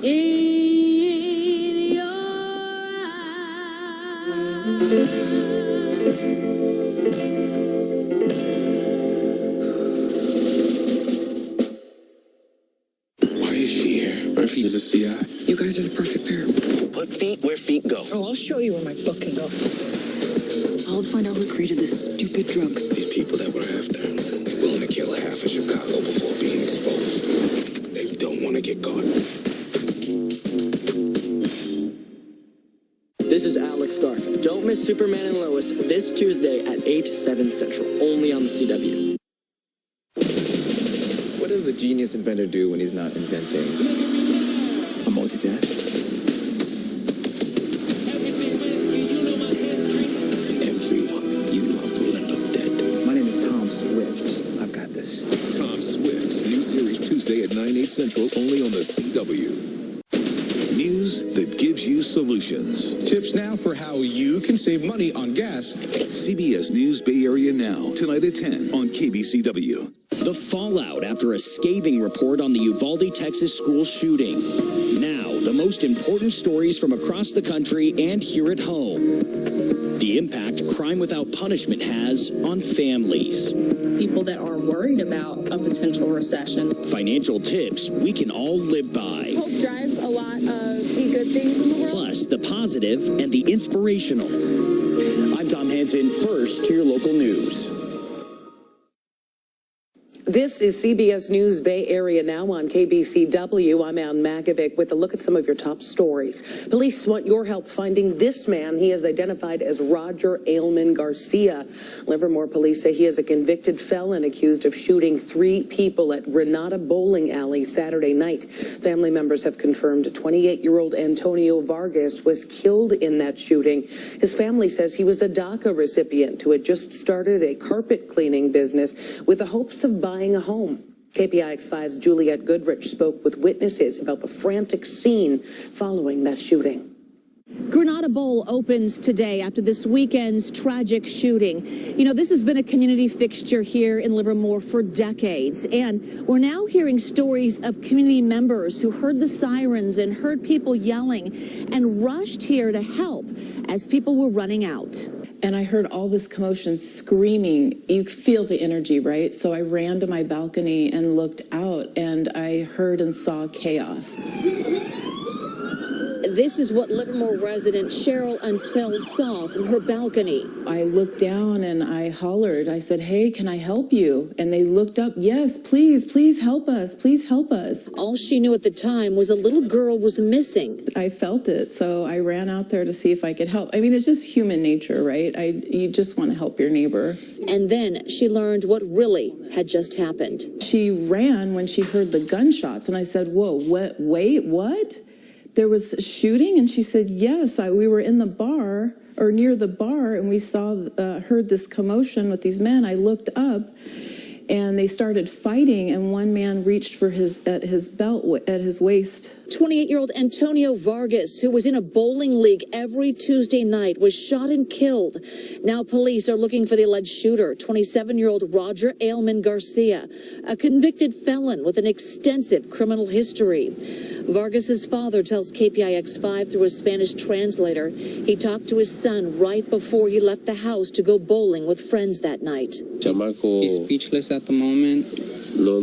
in your Why is she here? Murphy's a CI. You guys are the perfect pair. Put feet where feet go. Oh, I'll show you where my foot can go. I'll find out who created this stupid drug. These people that we're after, they're willing to kill half of Chicago before being exposed. They don't want to get caught. This is Alex Garth. Don't miss Superman and Lois this Tuesday at 8, 7 Central, only on the CW. What does a genius inventor do when he's not inventing? A multitask. Everyone you love will end up dead. My name is Tom Swift. I've got this. Tom Swift, new series Tuesday at 9, 8 Central, only on the CW. News that gives you solutions. Tips now for how you can save money on gas. CBS News Bay Area Now, tonight at 10 on KBCW. The fallout after a scathing report on the Uvalde, Texas school shooting. Now, the most important stories from across the country and here at home. The impact crime without punishment has on families. People that are worried about a potential recession. Financial tips we can all live by. Hope drives a lot of the good things in the world. Plus, the positive and the inspirational. I'm Tom Hanson, first to your local news. This is CBS News Bay Area Now on KBCW. I'm Ann Makovec with a look at some of your top stories. Police want your help finding this man. He is identified as Roger Ailman Garcia. Livermore police say he is a convicted felon accused of shooting 3 people at Renata Bowling Alley Saturday night. Family members have confirmed 28-year-old Antonio Vargas was killed in that shooting. His family says he was a DACA recipient who had just started a carpet cleaning business with the hopes of buying a home. KPIX 5's Juliette Goodrich spoke with witnesses about the frantic scene following that shooting. Granada Bowl opens today after this weekend's tragic shooting. You know, this has been a community fixture here in Livermore for decades, and we're now hearing stories of community members who heard the sirens and heard people yelling and rushed here to help as people were running out. And I heard all this commotion, screaming. You feel the energy, right? So I ran to my balcony and looked out, and I heard and saw chaos. This is what Livermore resident Cheryl Until saw from her balcony. I looked down and I hollered. I said, hey, can I help you? And they looked up. Yes, please, please help us. Please help us. All she knew at the time was a little girl was missing. I felt it, so I ran out there to see if I could help. I mean, it's just human nature, right? You just want to help your neighbor. And then she learned what really had just happened. She ran when she heard the gunshots, and I said, whoa, wait, what? There was shooting? And she said, yes, we were in the bar or near the bar, and we heard this commotion with these men. I looked up and they started fighting, and one man reached for his belt at his waist. 28-year-old Antonio Vargas, who was in a bowling league every Tuesday night, was shot and killed. Now police are looking for the alleged shooter, 27-year-old Roger Ailman Garcia, a convicted felon with an extensive criminal history. Vargas's father tells KPIX 5 through a Spanish translator he talked to his son right before he left the house to go bowling with friends that night. He's speechless at the moment. No,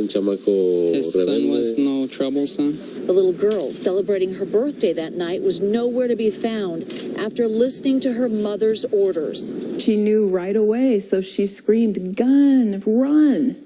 chamaco. His son was no troublesome. The little girl celebrating her birthday that night was nowhere to be found after listening to her mother's orders. She knew right away, so she screamed, gun, run.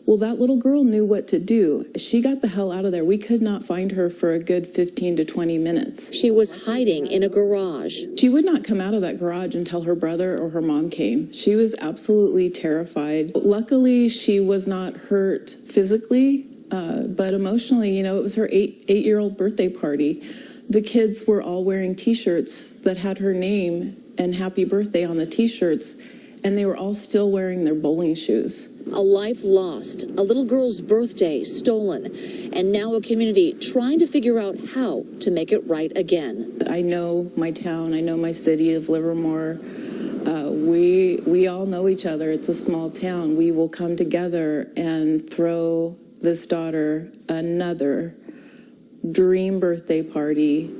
Well, that little girl knew what to do. She got the hell out of there. We could not find her for a good 15 to 20 minutes. She was hiding in a garage. She would not come out of that garage until her brother or her mom came. She was absolutely terrified. Luckily, she was not hurt physically, but emotionally. You know, it was her eight-year-old birthday party. The kids were all wearing T-shirts that had her name and happy birthday on the T-shirts, and they were all still wearing their bowling shoes. A life lost, a little girl's birthday stolen, and now a community trying to figure out how to make it right again. I know my town, I know my city of Livermore. We all know each other. It's a small town. We will come together and throw this daughter another dream birthday party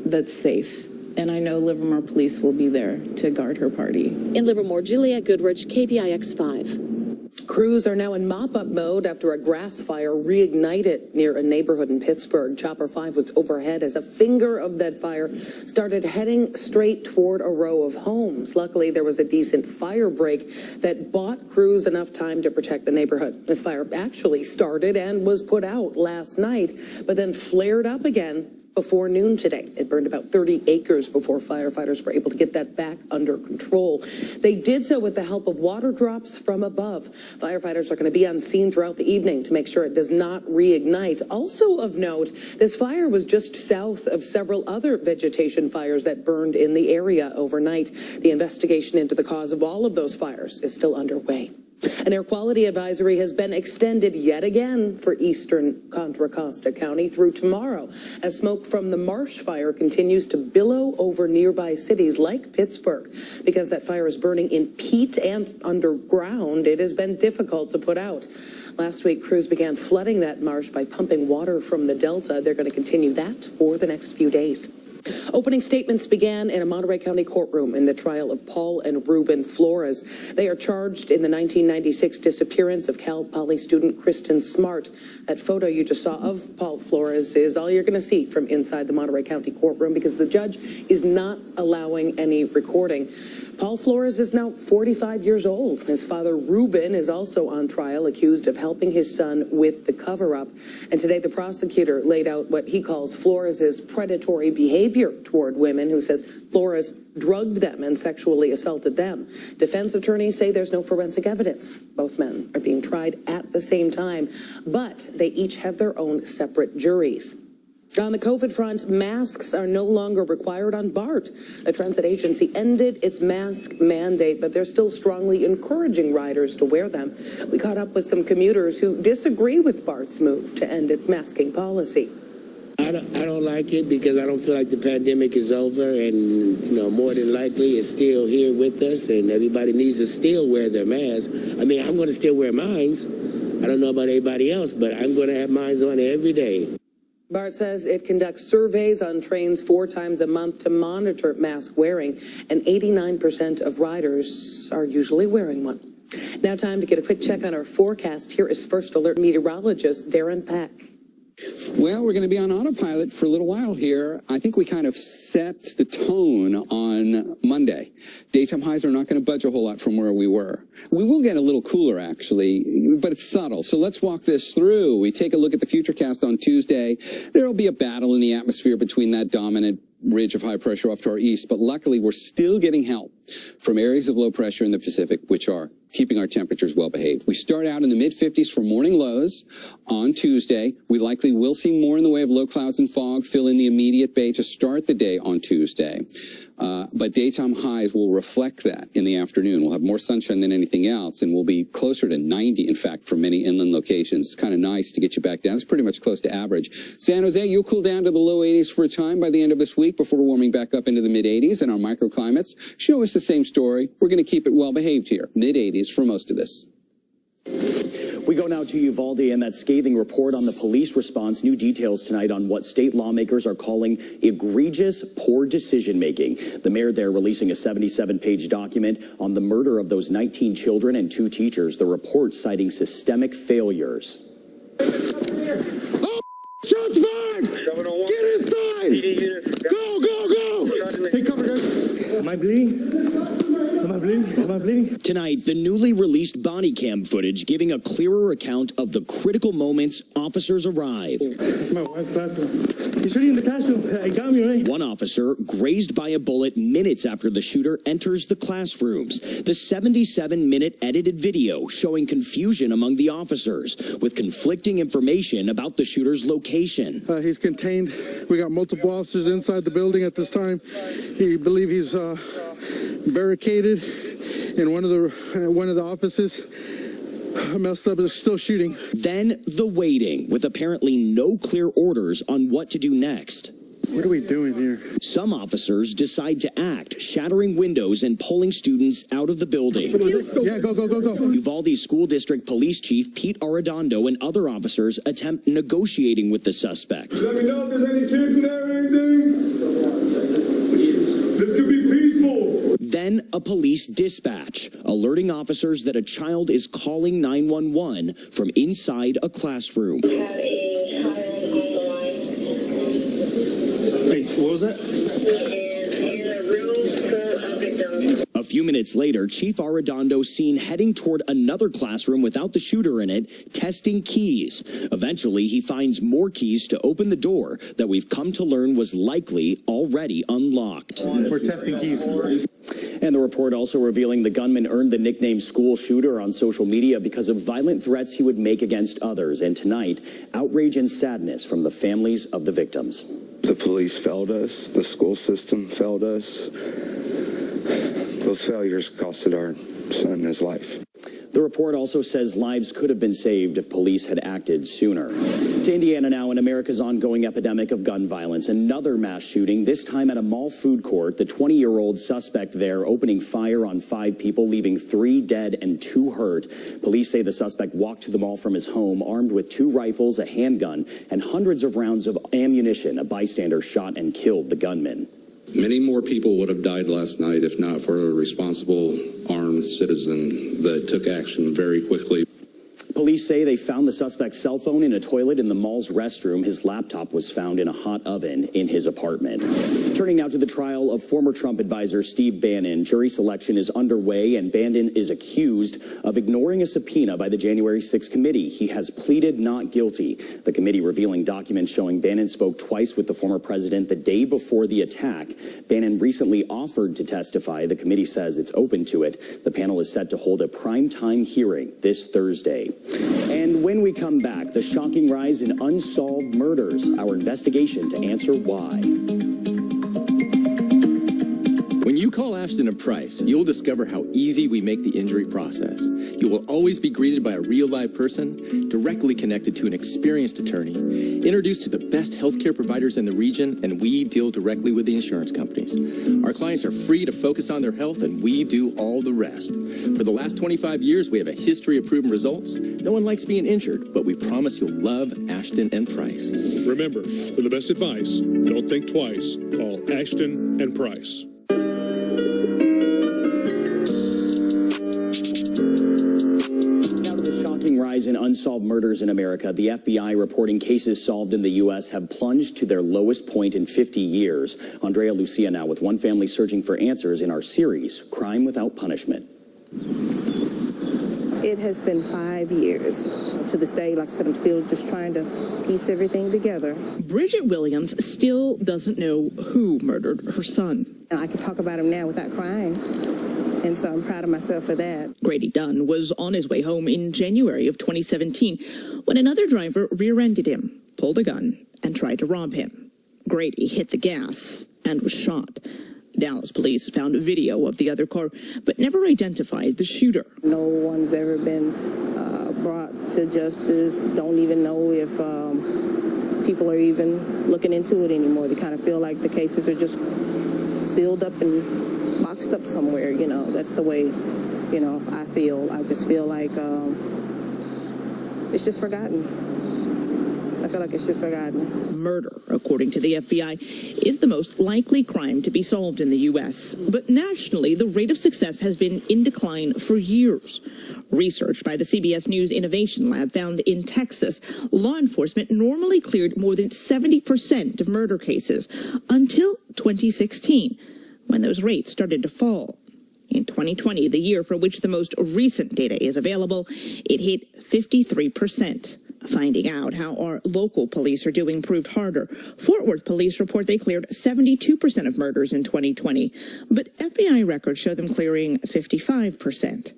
that's safe. And I know Livermore Police will be there to guard her party. In Livermore, Juliette Goodrich, KPIX 5. Crews are now in mop-up mode after a grass fire reignited near a neighborhood in Pittsburgh. Chopper 5 was overhead as a finger of that fire started heading straight toward a row of homes. Luckily, there was a decent fire break that bought crews enough time to protect the neighborhood. This fire actually started and was put out last night, but then flared up again before noon today. It burned about 30 acres before firefighters were able to get that back under control. They did so with the help of water drops from above. Firefighters are going to be on scene throughout the evening to make sure it does not reignite. Also of note, this fire was just south of several other vegetation fires that burned in the area overnight. The investigation into the cause of all of those fires is still underway. An air quality advisory has been extended yet again for eastern Contra Costa County through tomorrow as smoke from the marsh fire continues to billow over nearby cities like Pittsburgh. Because that fire is burning in peat and underground, it has been difficult to put out. Last week, crews began flooding that marsh by pumping water from the Delta. They're going to continue that for the next few days. Opening statements began in a Monterey County courtroom in the trial of Paul and Ruben Flores. They are charged in the 1996 disappearance of Cal Poly student Kristen Smart. That photo you just saw of Paul Flores is all you're going to see from inside the Monterey County courtroom because the judge is not allowing any recording. Paul Flores is now 45 years old. His father, Ruben, is also on trial, accused of helping his son with the cover-up. And today, the prosecutor laid out what he calls Flores's predatory behavior toward women, who says Flores drugged them and sexually assaulted them. Defense attorneys say there's no forensic evidence. Both men are being tried at the same time, but they each have their own separate juries. On the COVID front, masks are no longer required on BART. The transit agency ended its mask mandate, but they're still strongly encouraging riders to wear them. We caught up with some commuters who disagree with BART's move to end its masking policy. I don't like it because I don't feel like the pandemic is over, and more than likely it's still here with us, and everybody needs to still wear their mask. I mean, I'm going to still wear mine. I don't know about anybody else, but I'm going to have mine on every day. BART says it conducts surveys on trains 4 times a month to monitor mask wearing, and 89% of riders are usually wearing one. Now time to get a quick check on our forecast. Here is First Alert meteorologist Darren Peck. Well, we're going to be on autopilot for a little while here. I think we kind of set the tone on Monday. Daytime highs are not going to budge a whole lot from where we were. We will get a little cooler, actually, but it's subtle. So let's walk this through. We take a look at the futurecast on Tuesday. There will be a battle in the atmosphere between that dominant ridge of high pressure off to our east, but luckily we're still getting help from areas of low pressure in the Pacific, which are keeping our temperatures well behaved. We start out in the mid-50s for morning lows on Tuesday. We likely will see more in the way of low clouds and fog fill in the immediate bay to start the day on Tuesday. But daytime highs will reflect that in the afternoon. We'll have more sunshine than anything else, and we'll be closer to 90, in fact, for many inland locations. It's kind of nice to get you back down. It's pretty much close to average. San Jose, you'll cool down to the low 80s for a time by the end of this week before warming back up into the mid-80s. And our microclimates show us the same story. We're going to keep it well behaved here. Mid-80s for most of this. We go now to Uvalde and that scathing report on the police response. New details tonight on what state lawmakers are calling egregious poor decision-making. The mayor there releasing a 77-page document on the murder of those 19 children and 2 teachers. The report citing systemic failures. Oh, shots fired! Get inside! Go, go, go! Take cover, guys. Am I bleeding? Am I bleeding? Am I bleeding? Tonight, the newly released body cam footage giving a clearer account of the critical moments officers arrive. My wife's classroom. He's already in the classroom. I got me, right? One officer grazed by a bullet minutes after the shooter enters the classrooms. The 77-minute edited video showing confusion among the officers with conflicting information about the shooter's location. He's contained. We got multiple officers inside the building at this time. He believe he's barricaded in one of the offices. Messed up, is still shooting. Then the waiting, with apparently no clear orders on what to do next. What are we doing here? Some officers decide to act, shattering windows and pulling students out of the building. Yeah, go. Uvalde School District Police Chief Pete Arredondo and other officers attempt negotiating with the suspect. Let me know if there's any kids in there or anything. This could be peaceful. Then a police dispatch, alerting officers that a child is calling 911 from inside a classroom. Hey, what was that? A few minutes later, Chief Arredondo seen heading toward another classroom without the shooter in it, testing keys. Eventually, he finds more keys to open the door that we've come to learn was likely already unlocked. We're testing keys. And the report also revealing the gunman earned the nickname school shooter on social media because of violent threats he would make against others. And tonight, outrage and sadness from the families of the victims. The police failed us. The school system failed us. Those failures costed our son his life. The report also says lives could have been saved if police had acted sooner. To Indiana now, in America's ongoing epidemic of gun violence, another mass shooting, this time at a mall food court. The 20-year-old suspect there opening fire on 5 people, leaving 3 dead and 2 hurt. Police say the suspect walked to the mall from his home armed with 2 rifles, a handgun, and hundreds of rounds of ammunition. A bystander shot and killed the gunman. Many more people would have died last night if not for a responsible armed citizen that took action very quickly. Police say they found the suspect's cell phone in a toilet in the mall's restroom. His laptop was found in a hot oven in his apartment. Turning now to the trial of former Trump advisor Steve Bannon. Jury selection is underway, and Bannon is accused of ignoring a subpoena by the January 6th committee. He has pleaded not guilty. The committee revealing documents showing Bannon spoke twice with the former president the day before the attack. Bannon recently offered to testify. The committee says it's open to it. The panel is set to hold a primetime hearing this Thursday. And when we come back, the shocking rise in unsolved murders, our investigation to answer why. When you call Ashton and Price, you'll discover how easy we make the injury process. You will always be greeted by a real live person, directly connected to an experienced attorney, introduced to the best healthcare providers in the region, and we deal directly with the insurance companies. Our clients are free to focus on their health, and we do all the rest. For the last 25 years, we have a history of proven results. No one likes being injured, but we promise you'll love Ashton and Price. Remember, for the best advice, don't think twice. Call Ashton and Price. Rise in unsolved murders in America. The FBI reporting cases solved in the U.S. have plunged to their lowest point in 50 years. Andrea, Lucia now with one family searching for answers in our series, Crime Without Punishment. It has been 5 years. To this day, like I said, I'm still just trying to piece everything together. Bridget Williams still doesn't know who murdered her son. I can talk about him now without crying. And so I'm proud of myself for that. Grady Dunn was on his way home in January of 2017 when another driver rear-ended him, pulled a gun, and tried to rob him. Grady hit the gas and was shot. Dallas police found a video of the other car, but never identified the shooter. No one's ever been brought to justice. Don't even know if people are even looking into it anymore. They kind of feel like the cases are just sealed up and boxed up somewhere, you know. That's the way, you know, I feel. I just feel like it's just forgotten. I feel like it's just forgotten. Murder, according to the FBI, is the most likely crime to be solved in the U.S. But nationally, the rate of success has been in decline for years. Research by the CBS News Innovation Lab found in Texas, law enforcement normally cleared more than 70% of murder cases until 2016. When those rates started to fall. In 2020, the year for which the most recent data is available, it hit 53%. Finding out how our local police are doing proved harder. Fort Worth police report they cleared 72% of murders in 2020, but FBI records show them clearing 55%.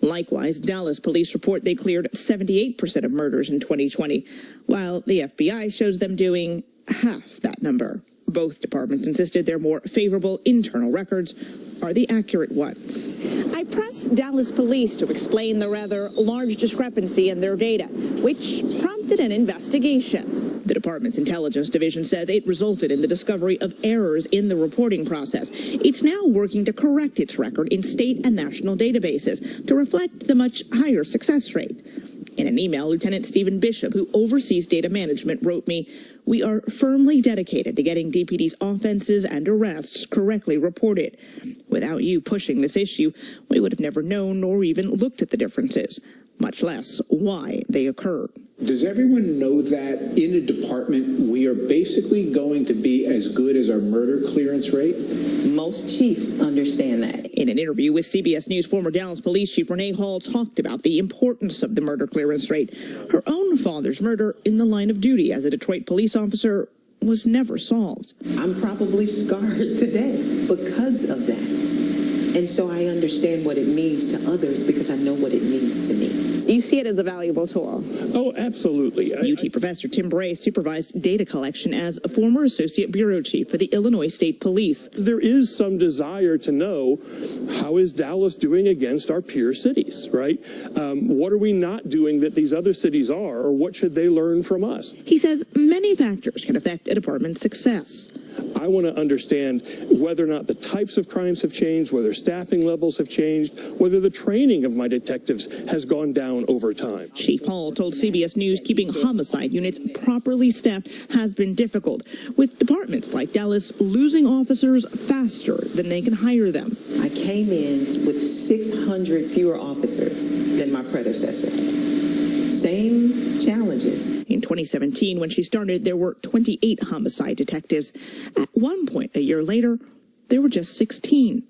Likewise, Dallas police report they cleared 78% of murders in 2020, while the FBI shows them doing half that number. Both departments insisted their more favorable internal records are the accurate ones. I pressed Dallas police to explain the rather large discrepancy in their data, which prompted an investigation. The department's intelligence division says it resulted in the discovery of errors in the reporting process. It's now working to correct its record in state and national databases to reflect the much higher success rate. In an email, Lieutenant Stephen Bishop, who oversees data management, wrote me, "We are firmly dedicated to getting DPD's offenses and arrests correctly reported. Without you pushing this issue, we would have never known or even looked at the differences, much less why they occurred." Does everyone know that in a department we are basically going to be as good as our murder clearance rate? Most chiefs understand that. In an interview with CBS News, former Dallas Police Chief Renee Hall talked about the importance of the murder clearance rate. Her own father's murder in the line of duty as a Detroit police officer was never solved. I'm probably scarred today because of that. And so I understand what it means to others because I know what it means to me. You see it as a valuable tool? Oh, absolutely. UT Professor Tim Bray supervised data collection as a former associate bureau chief for the Illinois State Police. There is some desire to know, how is Dallas doing against our peer cities, right? What are we not doing that these other cities are, or what should they learn from us? He says many factors can affect a department's success. I want to understand whether or not the types of crimes have changed, whether staffing levels have changed, whether the training of my detectives has gone down over time. Chief Hall told CBS News keeping homicide units properly staffed has been difficult, with departments like Dallas losing officers faster than they can hire them. I came in with 600 fewer officers than my predecessor. Same challenges. In 2017, when she started, there were 28 homicide detectives. At one point, a year later, there were just 16.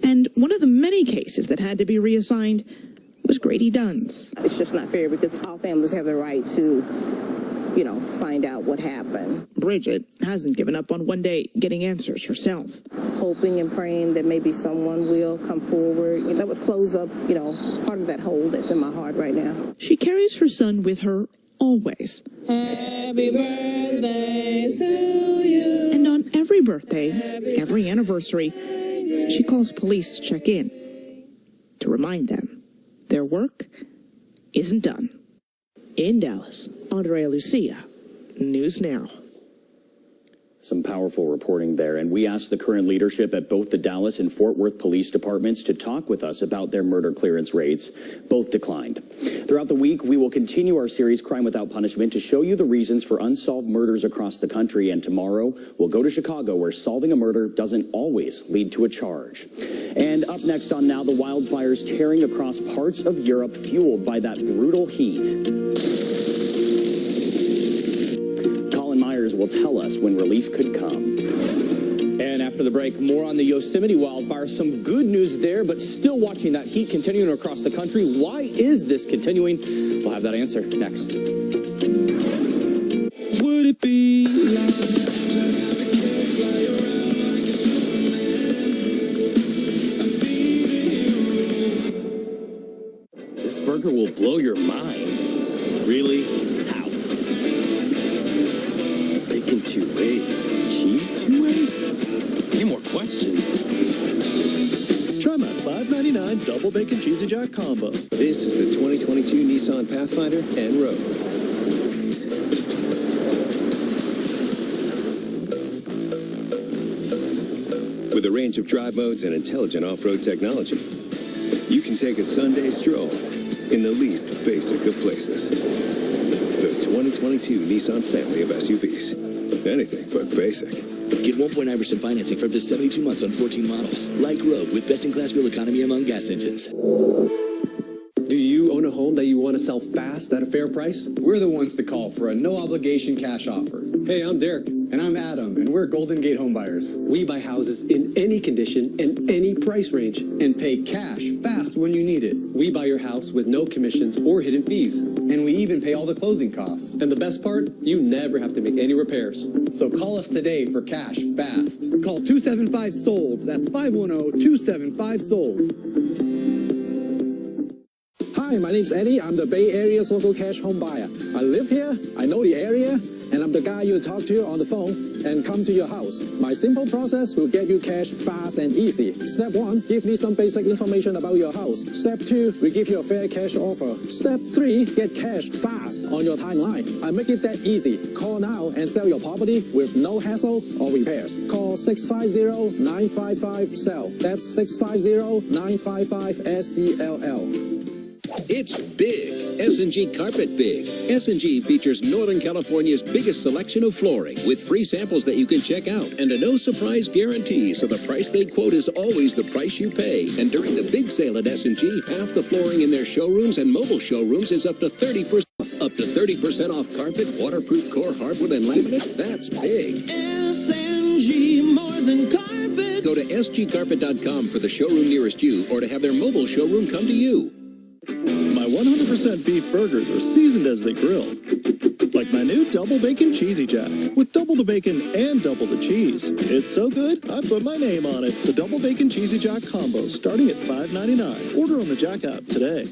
And one of the many cases that had to be reassigned was Grady Dunn's. It's just not fair because all families have the right to, find out what happened. Bridget hasn't given up on one day getting answers herself. Hoping and praying that maybe someone will come forward. That would close up, part of that hole that's in my heart right now. She carries her son with her always. Happy birthday to you. And on every birthday, every anniversary, she calls police to check in to remind them their work isn't done. In Dallas, Andrea, Lucia, News Now. Some powerful reporting there, and we asked the current leadership at both the Dallas and Fort Worth police departments to talk with us about their murder clearance rates. Both declined. Throughout the week, we will continue our series, Crime Without Punishment, to show you the reasons for unsolved murders across the country, and tomorrow, we'll go to Chicago, where solving a murder doesn't always lead to a charge. And up next on Now, the wildfires tearing across parts of Europe, fueled by that brutal heat. Will tell us when relief could come. And after the break, more on the Yosemite wildfire. Some good news there, but still watching that heat continuing across the country. Why is this continuing? We'll have that answer next. Would it be This burger will blow your mind. Really? How? Bacon 2 ways. Cheese 2 ways? Any more questions? Try my $5.99 double bacon cheesy jack combo. This is the 2022 Nissan Pathfinder and Rogue. With a range of drive modes and intelligent off-road technology, you can take a Sunday stroll in the least basic of places. The 2022 Nissan family of SUVs. Anything but basic. Get 1.9% financing for up to 72 months on 14 models. Like Rogue, with best-in-class fuel economy among gas engines. Do you own a home that you want to sell fast at a fair price? We're the ones to call for a no-obligation cash offer. Hey, I'm Derek. And I'm Adam, and we're Golden Gate home buyers. We buy houses in any condition and any price range. And pay cash fast when you need it. We buy your house with no commissions or hidden fees. And we even pay all the closing costs. And the best part, you never have to make any repairs. So call us today for cash fast. Call 275-SOLD. That's 510-275-SOLD. Hi, my name's Eddie. I'm the Bay Area's local cash home buyer. I live here, I know the area, and I'm the guy you talk to on the phone and come to your house. My simple process will get you cash fast and easy. Step 1, give me some basic information about your house. Step 2, we give you a fair cash offer. Step 3, get cash fast on your timeline. I make it that easy. Call now and sell your property with no hassle or repairs. Call 650-955-SELL. That's 650-955-SELL. It's big. S&G Carpet Big. S&G features Northern California's biggest selection of flooring with free samples that you can check out and a no-surprise guarantee, so the price they quote is always the price you pay. And during the big sale at S&G, half the flooring in their showrooms and mobile showrooms is up to 30% off. Up to 30% off carpet, waterproof core hardwood, and laminate. That's big. S&G, more than carpet. Go to sgcarpet.com for the showroom nearest you or to have their mobile showroom come to you. My 100% beef burgers are seasoned as they grill. Like my new double bacon cheesy jack with double the bacon and double the cheese. It's so good, I put my name on it. The double bacon cheesy jack combo starting at $5.99. Order on the Jack app today.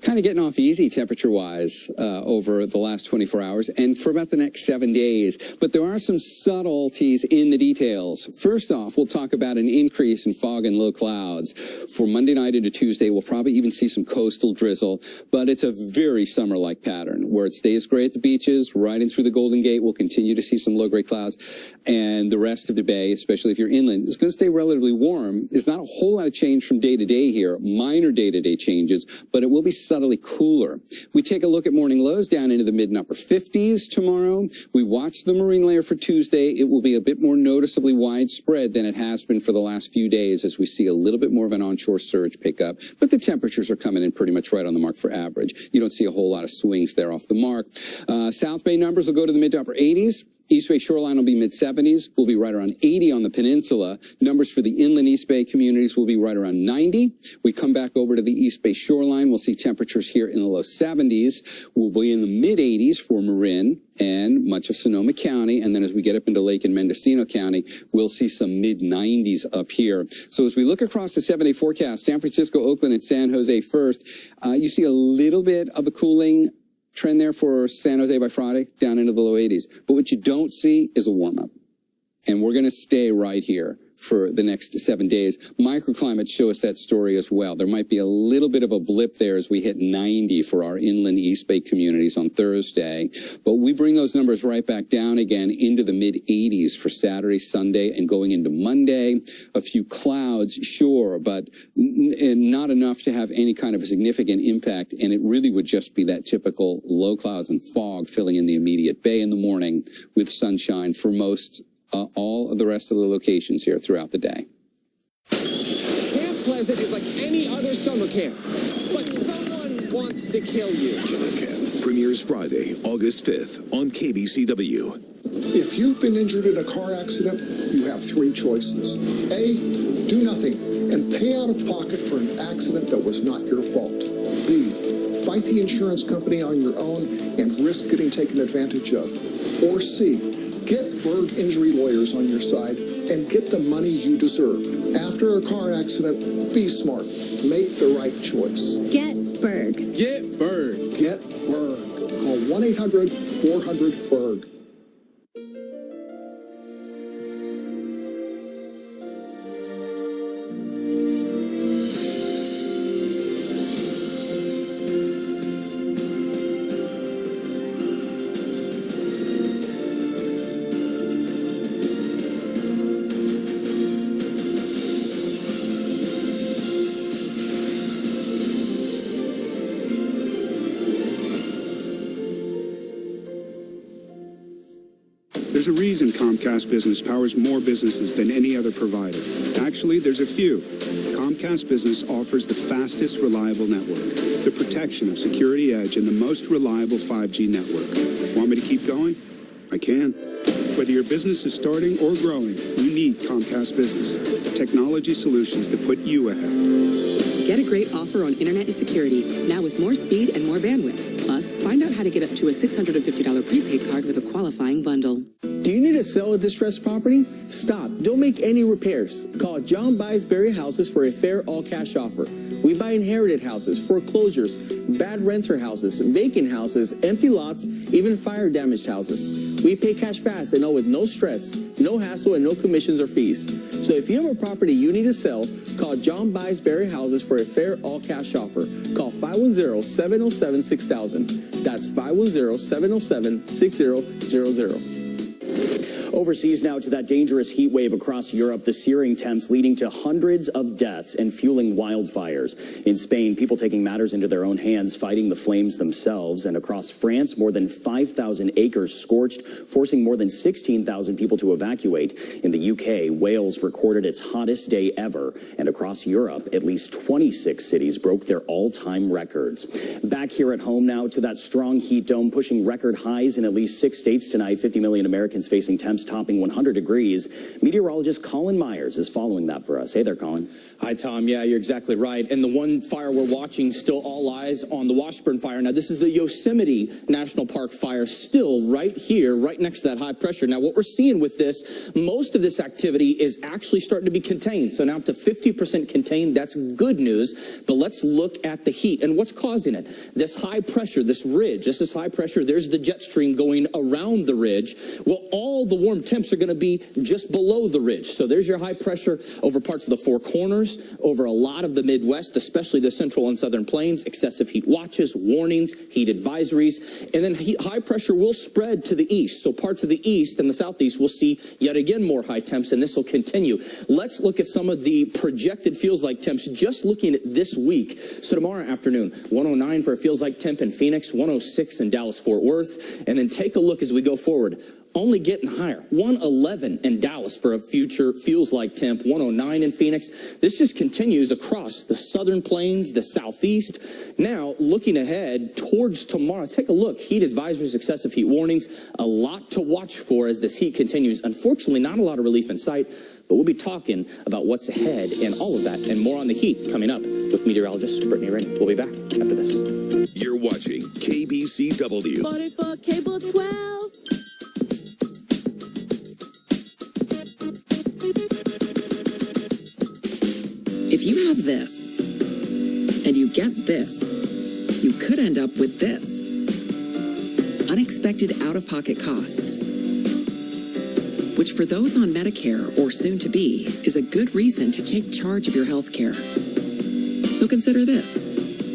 Kind of getting off easy temperature-wise over the last 24 hours and for about the next 7 days. But there are some subtleties in the details. First off, we'll talk about an increase in fog and low clouds. For Monday night into Tuesday, we'll probably even see some coastal drizzle. But it's a very summer-like pattern where it stays gray at the beaches, right in through the Golden Gate. We'll continue to see some low-grade clouds. And the rest of the bay, especially if you're inland, is going to stay relatively warm. There's not a whole lot of change from day to day here, minor day-to-day changes, but it will be subtly cooler. We take a look at morning lows down into the mid and upper 50s tomorrow. We watch the marine layer for Tuesday. It will be a bit more noticeably widespread than it has been for the last few days as we see a little bit more of an onshore surge pickup. But the temperatures are coming in pretty much right on the mark for average. You don't see a whole lot of swings there off the mark. South Bay numbers will go to the mid to upper 80s. East Bay shoreline will be mid-70s. We'll be right around 80 on the peninsula. Numbers for the inland East Bay communities will be right around 90. We come back over to the East Bay shoreline. We'll see temperatures here in the low 70s. We'll be in the mid-80s for Marin and much of Sonoma County. And then as we get up into Lake and Mendocino County, we'll see some mid-90s up here. So as we look across the 7-day forecast, San Francisco, Oakland, and San Jose first, you see a little bit of a cooling trend there for San Jose by Friday, down into the low 80s. But what you don't see is a warm-up. And we're going to stay right here for the next 7 days. Microclimates show us that story as well. There might be a little bit of a blip there as we hit 90 for our inland East Bay communities on Thursday. But we bring those numbers right back down again into the mid-80s for Saturday, Sunday, and going into Monday. A few clouds, sure, but not enough to have any kind of a significant impact. And it really would just be that typical low clouds and fog filling in the immediate bay in the morning with sunshine for most all of the rest of the locations here throughout the day. Camp Pleasant is like any other summer camp, but someone wants to kill you. Summer Camp premieres Friday, August 5th on KBCW. If you've been injured in a car accident, you have three choices. A, do nothing and pay out of pocket for an accident that was not your fault. B, fight the insurance company on your own and risk getting taken advantage of. Or C, get Berg injury lawyers on your side and get the money you deserve. After a car accident, be smart. Make the right choice. Get Berg. Get Berg. Get Berg. Call 1-800-400-BERG. There's a reason Comcast Business powers more businesses than any other provider. Actually, there's a few. Comcast Business offers the fastest, reliable network, the protection of Security Edge, and the most reliable 5G network. Want me to keep going? I can. Whether your business is starting or growing, you need Comcast Business. Technology solutions that put you ahead. Get a great offer on internet and security, now with more speed and more bandwidth. Plus, find out how to get up to a $650 prepaid card with a qualifying bundle. Do you need to sell a distressed property? Stop. Don't make any repairs. Call John Buys Berry Houses for a fair all-cash offer. We buy inherited houses, foreclosures, bad renter houses, vacant houses, empty lots, even fire-damaged houses. We pay cash fast and all with no stress, no hassle, and no commissions or fees. So if you have a property you need to sell, call John Buys Berry Houses for a fair all-cash offer. Call 510-707-6000. That's 510-707-6000. Overseas now to that dangerous heat wave across Europe, the searing temps leading to hundreds of deaths and fueling wildfires. In Spain, people taking matters into their own hands, fighting the flames themselves. And across France, more than 5,000 acres scorched, forcing more than 16,000 people to evacuate. In the UK, Wales recorded its hottest day ever. And across Europe, at least 26 cities broke their all-time records. Back here at home now to that strong heat dome, pushing record highs in at least 6 states tonight. 50 million Americans facing temps topping 100 degrees. Meteorologist Collin Myers is following that for us. Hey there, Collin. Hi, Tom. Yeah, you're exactly right. And the one fire we're watching, still all eyes on the Washburn fire. Now, this is the Yosemite National Park fire, still right here, right next to that high pressure. Now, what we're seeing with this, most of this activity is actually starting to be contained. So now up to 50% contained. That's good news. But let's look at the heat and what's causing it. This high pressure, this ridge, this is high pressure. There's the jet stream going around the ridge. Well, all the warm temps are going to be just below the ridge. So there's your high pressure over parts of the Four Corners, over a lot of the Midwest, especially the central and southern plains, excessive heat watches, warnings, heat advisories, and then high pressure will spread to the east. So parts of the east and the southeast will see yet again more high temps, and this will continue. Let's look at some of the projected feels like temps just looking at this week. So tomorrow afternoon, 109 for a feels like temp in Phoenix, 106 in Dallas-Fort Worth, and then take a look as we go forward. Only getting higher. 111 in Dallas for a future feels like temp, 109 in Phoenix. This just continues across the southern plains, the southeast. Now, looking ahead towards tomorrow, take a look. Heat advisories, excessive heat warnings, a lot to watch for as this heat continues. Unfortunately, not a lot of relief in sight, but we'll be talking about what's ahead and all of that and more on the heat coming up with meteorologist Brittany and Rainey. We'll be back after this. You're watching KBCW. Voted for Cable 12. If you have this, and you get this, you could end up with this. Unexpected out-of-pocket costs, which for those on Medicare or soon to be, is a good reason to take charge of your health care. So consider this,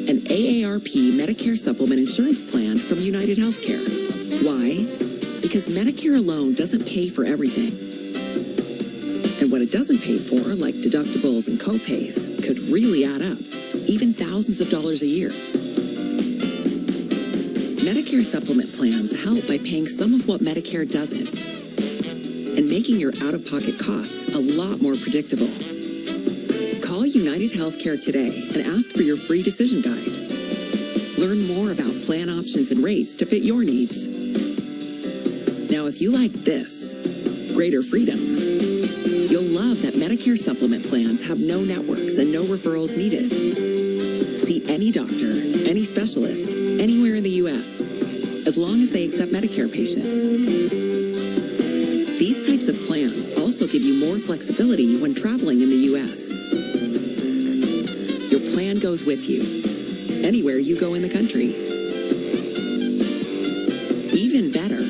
an AARP Medicare Supplement Insurance Plan from United Healthcare. Why? Because Medicare alone doesn't pay for everything. And what it doesn't pay for, like deductibles and copays, could really add up, even thousands of dollars a year. Medicare supplement plans help by paying some of what Medicare doesn't and making your out-of-pocket costs a lot more predictable. Call United Healthcare today and ask for your free decision guide. Learn more about plan options and rates to fit your needs. Now, if you like this, greater freedom, you'll love that Medicare supplement plans have no networks and no referrals needed. See any doctor, any specialist, anywhere in the U.S., as long as they accept Medicare patients. These types of plans also give you more flexibility when traveling in the U.S. Your plan goes with you, anywhere you go in the country. Even better,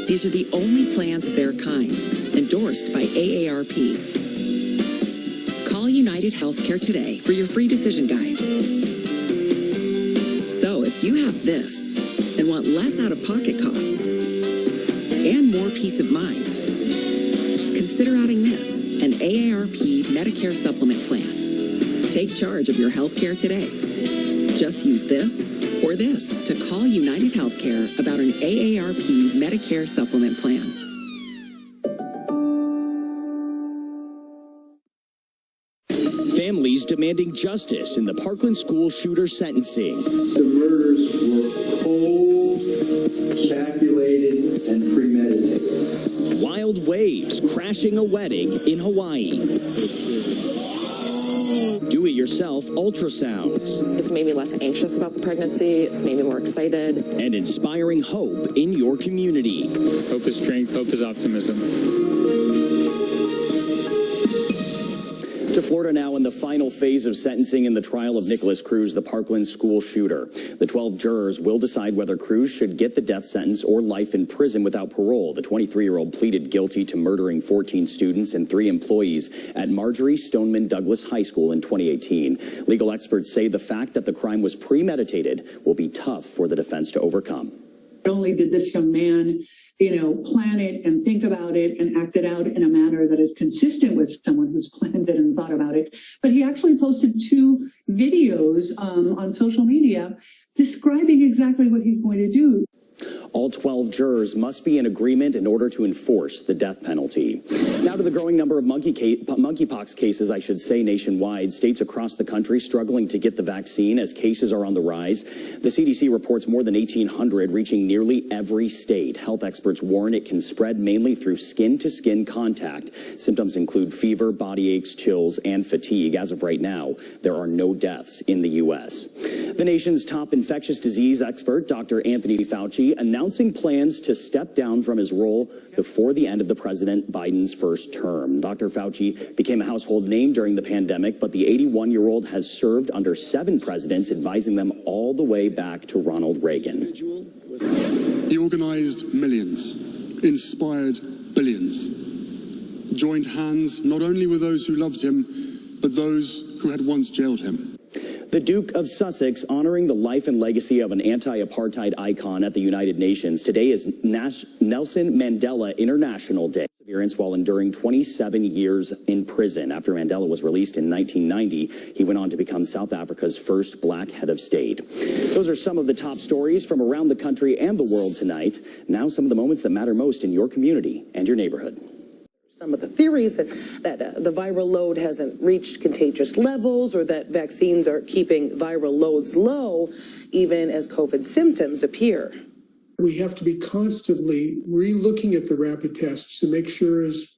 these are the only plans of their kind endorsed by AARP. Call United Healthcare today for your free decision guide. So if you have this and want less out-of-pocket costs and more peace of mind, consider adding this, an AARP Medicare Supplement Plan. Take charge of your healthcare today. Just use this or this to call United Healthcare about an AARP Medicare Supplement Plan. Families demanding justice in the Parkland school shooter sentencing. The murders were cold, calculated, and premeditated. Wild waves crashing a wedding in Hawaii. Do-it-yourself ultrasounds. It's made me less anxious about the pregnancy. It's made me more excited. And inspiring hope in your community. Hope is strength. Hope is optimism. To Florida now, in the final phase of sentencing in the trial of Nicholas Cruz, the Parkland school shooter. The 12 jurors will decide whether Cruz should get the death sentence or life in prison without parole. The 23-year-old pleaded guilty to murdering 14 students and 3 employees at Marjorie Stoneman Douglas High School in 2018. Legal experts say the fact that the crime was premeditated will be tough for the defense to overcome. Not only did this young man, plan it and think about it and act it out in a manner that is consistent with someone who's planned it and thought about it, but he actually posted 2 videos on social media describing exactly what he's going to do. All 12 jurors must be in agreement in order to enforce the death penalty. Now to the growing number of monkeypox cases, nationwide. States across the country struggling to get the vaccine as cases are on the rise. The CDC reports more than 1,800, reaching nearly every state. Health experts warn it can spread mainly through skin-to-skin contact. Symptoms include fever, body aches, chills, and fatigue. As of right now, there are no deaths in the U.S. The nation's top infectious disease expert, Dr. Anthony Fauci, announcing plans to step down from his role before the end of the President Biden's first term. Dr. Fauci became a household name during the pandemic, but the 81-year-old has served under 7 presidents, advising them all the way back to Ronald Reagan. He organized millions, inspired billions, joined hands not only with those who loved him, but those who had once jailed him. The Duke of Sussex honoring the life and legacy of an anti-apartheid icon at the United Nations. Today is Nelson Mandela International Day. While enduring 27 years in prison. After Mandela was released in 1990, he went on to become South Africa's first black head of state. Those are some of the top stories from around the country and the world tonight. Now some of the moments that matter most in your community and your neighborhood. Some of the theories that the viral load hasn't reached contagious levels, or that vaccines are keeping viral loads low even as COVID symptoms appear. We have to be constantly re-looking at the rapid tests to make sure as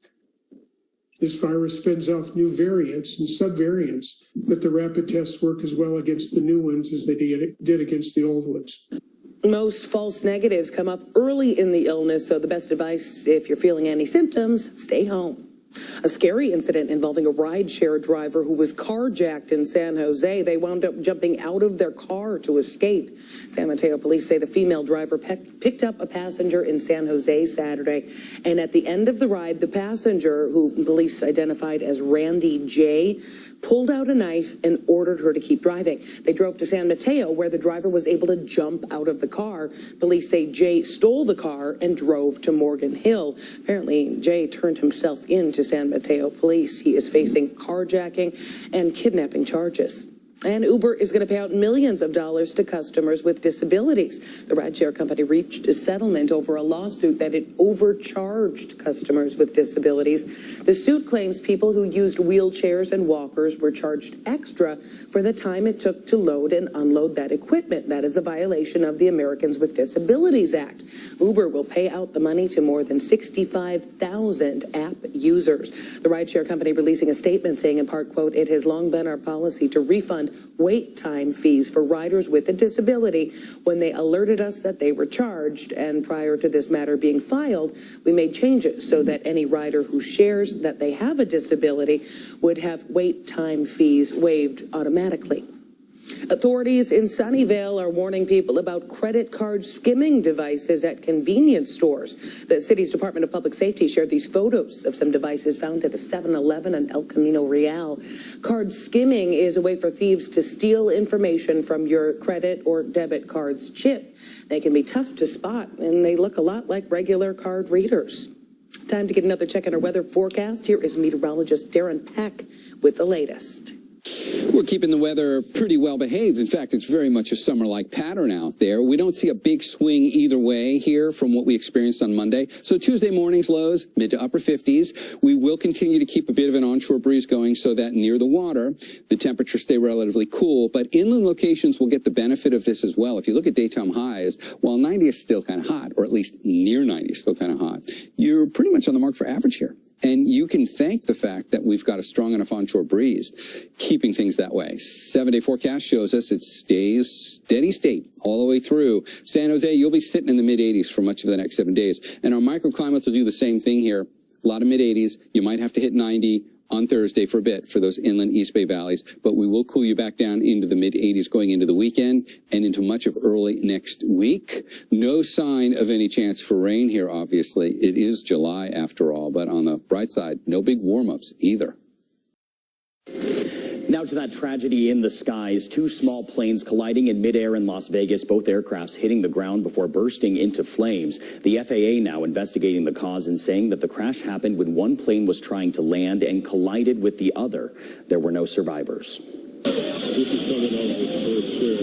this virus spins off new variants and subvariants that the rapid tests work as well against the new ones as they did against the old ones. Most false negatives come up early in the illness, so the best advice, if you're feeling any symptoms, stay home. A scary incident involving a rideshare driver who was carjacked in San Jose. They wound up jumping out of their car to escape. San Mateo police say the female driver picked up a passenger in San Jose Saturday, and at the end of the ride, the passenger, who police identified as Randy J., pulled out a knife and ordered her to keep driving. They drove to San Mateo, where the driver was able to jump out of the car. Police say Jay stole the car and drove to Morgan Hill. Apparently, Jay turned himself in to San Mateo police. He is facing carjacking and kidnapping charges. And Uber is going to pay out millions of dollars to customers with disabilities. The rideshare company reached a settlement over a lawsuit that it overcharged customers with disabilities. The suit claims people who used wheelchairs and walkers were charged extra for the time it took to load and unload that equipment. That is a violation of the Americans with Disabilities Act. Uber will pay out the money to more than 65,000 app users. The rideshare company releasing a statement saying, in part, quote, "It has long been our policy to refund wait time fees for riders with a disability when they alerted us that they were charged, and prior to this matter being filed, we made changes so that any rider who shares that they have a disability would have wait time fees waived automatically." Authorities in Sunnyvale are warning people about credit card skimming devices at convenience stores. The city's Department of Public Safety shared these photos of some devices found at a 7-Eleven in El Camino Real. Card skimming is a way for thieves to steal information from your credit or debit card's chip. They can be tough to spot, and they look a lot like regular card readers. Time to get another check on our weather forecast. Here is meteorologist Darren Peck with the latest. We're keeping the weather pretty well behaved. In fact, it's very much a summer-like pattern out there. We don't see a big swing either way here from what we experienced on Monday. So Tuesday morning's lows, mid to upper 50s. We will continue to keep a bit of an onshore breeze going so that near the water, the temperatures stay relatively cool. But inland locations will get the benefit of this as well. If you look at daytime highs, while 90 is still kind of hot, or at least near 90 is still kind of hot, you're pretty much on the mark for average here. And you can thank the fact that we've got a strong enough onshore breeze, keeping things that way. 7-day forecast shows us it stays steady state all the way through. San Jose, you'll be sitting in the mid-80s for much of the next 7 days. And our microclimates will do the same thing here. A lot of mid-80s. You might have to hit 90 on Thursday for a bit for those inland East Bay valleys, but we will cool you back down into the mid-80s going into the weekend and into much of early next week. No sign of any chance for rain here, obviously. It is July after all, but on the bright side, no big warm-ups either. Now to that tragedy in the skies. Two small planes colliding in midair in Las Vegas, both aircrafts hitting the ground before bursting into flames. The FAA now investigating the cause and saying that the crash happened when one plane was trying to land and collided with the other. There were no survivors. This is coming over for sure.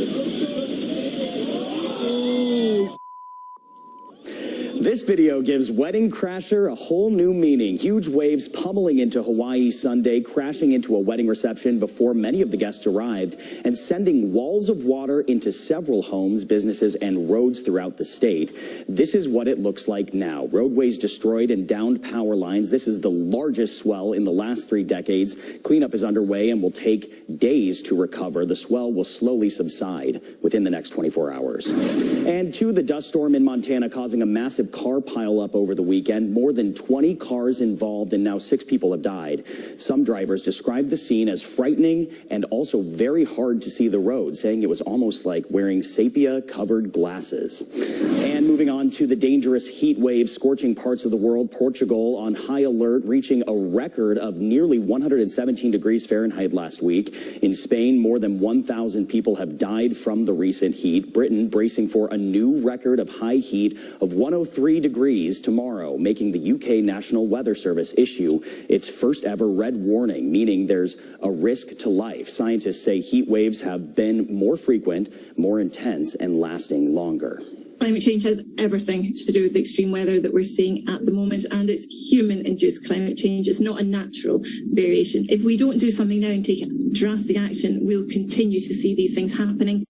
This video gives Wedding Crasher a whole new meaning. Huge waves pummeling into Hawaii Sunday, crashing into a wedding reception before many of the guests arrived, and sending walls of water into several homes, businesses, and roads throughout the state. This is what it looks like now. Roadways destroyed and downed power lines. This is the largest swell in the last 3 decades. Cleanup is underway and will take days to recover. The swell will slowly subside within the next 24 hours. And the dust storm in Montana causing a massive car pileup over the weekend. More than 20 cars involved, and now 6 people have died. Some drivers described the scene as frightening and also very hard to see the road, saying it was almost like wearing sepia-covered glasses. And moving on to the dangerous heat wave scorching parts of the world. Portugal on high alert, reaching a record of nearly 117 degrees Fahrenheit last week. In Spain, more than 1,000 people have died from the recent heat. Britain bracing for a new record of high heat of 103 degrees tomorrow, making the UK National Weather Service issue its first ever red warning, meaning there's a risk to life. Scientists say heat waves have been more frequent, more intense, and lasting longer. Climate change has everything to do with the extreme weather that we're seeing at the moment, and it's human-induced climate change. It's not a natural variation. If we don't do something now and take drastic action, we'll continue to see these things happening.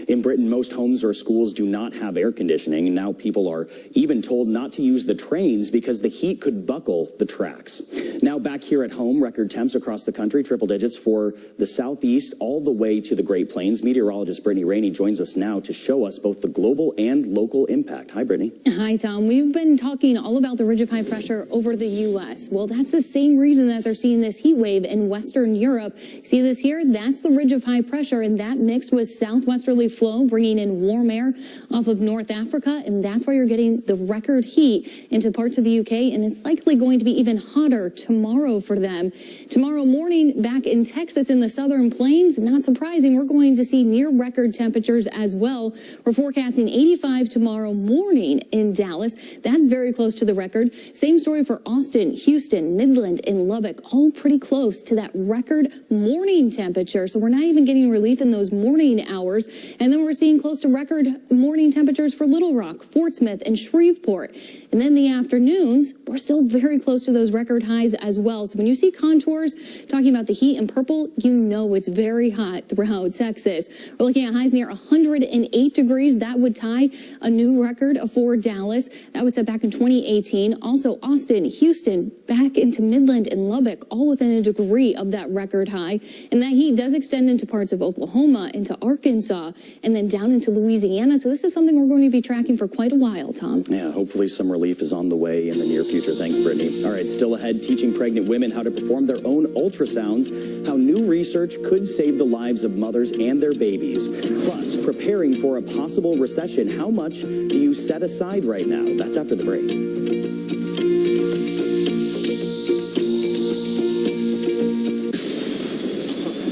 In Britain, most homes or schools do not have air conditioning, and now people are even told not to use the trains because the heat could buckle the tracks. Now back here at home, record temps across the country, triple digits for the southeast all the way to the Great Plains. Meteorologist Brittany Rainey joins us now to show us both the global and local impact. Hi, Brittany. Hi, Tom. We've been talking all about the ridge of high pressure over the U.S. Well, that's the same reason that they're seeing this heat wave in Western Europe. See this here? That's the ridge of high pressure, and that mixed with southwesterly flow, bringing in warm air off of North Africa, and that's why you're getting the record heat into parts of the UK, and it's likely going to be even hotter tomorrow for them. Tomorrow morning, back in Texas in the southern plains, not surprising, we're going to see near record temperatures as well. We're forecasting 85 tomorrow morning in Dallas. That's very close to the record. Same story for Austin, Houston, Midland, and Lubbock, all pretty close to that record morning temperature. So we're not even getting relief in those morning hours. And then we're seeing close to record morning temperatures for Little Rock, Fort Smith, and Shreveport. And then the afternoons, we're still very close to those record highs as well. So when you see contours talking about the heat in purple, you know it's very hot throughout Texas. We're looking at highs near 108 degrees. That would tie a new record for Dallas. That was set back in 2018. Also, Austin, Houston, back into Midland and Lubbock, all within a degree of that record high. And that heat does extend into parts of Oklahoma, into Arkansas, and then down into Louisiana. So this is something we're going to be tracking for quite a while, Tom. Yeah, hopefully some relief is on the way in the near future. Thanks, Brittany. All right, still ahead, teaching pregnant women how to perform their own ultrasounds, how new research could save the lives of mothers and their babies. Plus, preparing for a possible recession. How much do you set aside right now? That's after the break.